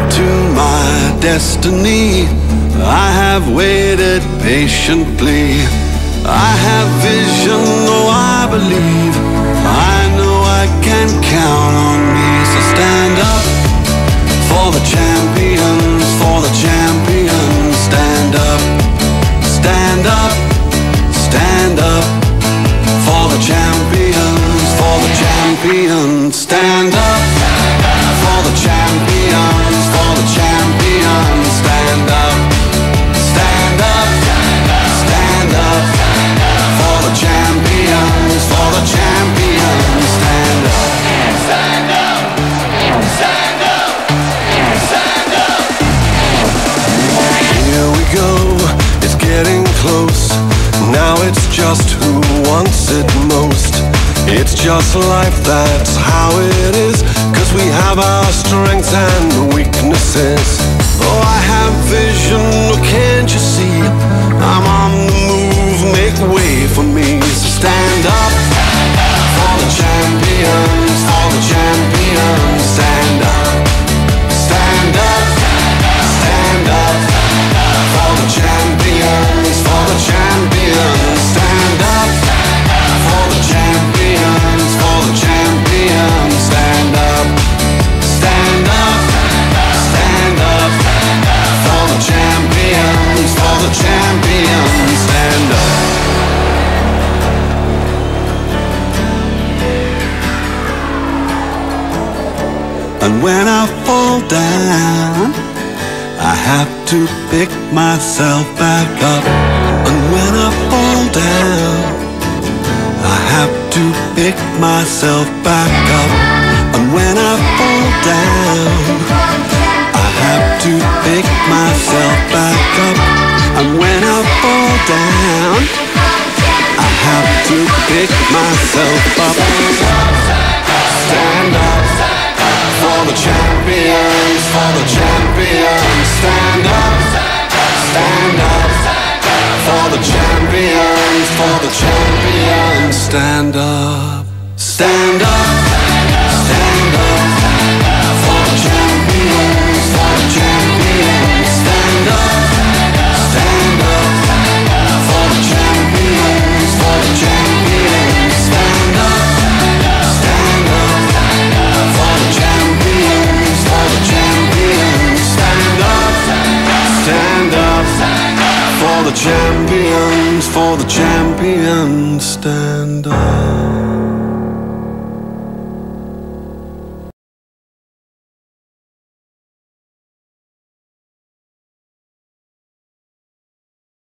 to my destiny. I have waited patiently. I have vision, oh I believe. I know I can count on me. So stand up for the champions, for the champions. Stand up, stand up, stand up for the champions, for the champions. Stand up for the champions, for the champions. Stand up, stand up, stand up for the champions, for the champions. Stand up, stand up, stand up, stand up. Here we go, it's getting close. Now it's just who wants it most. It's just life, that's how it is. 'Cause we have our strengths and weaknesses. Oh, I have vision, oh, can't you see? I'm on the move, make way for me. So stand up for the champions, for the champions. Stand up, stand up, stand up for the champions, for the champions. Stand up for the champions, for the champions. Stand up, stand up, stand up for the champions, for the champions. Stand up. And when I fall down, I have to pick myself back up. And when I fall down, I have to pick myself back up. And when I fall down, I have to pick myself back up. And when I fall down, I have to pick myself up. Stand up for the champions, for the champions. Stand up, stand up for the champions, for the champions. Stand up, stand up, stand up for the champions, for the champions. Stand up, stand up for the champions, for the champions. Stand up, stand up for the champions, for the champions. Stand up, stand up for the champions, for the champions. Stand up.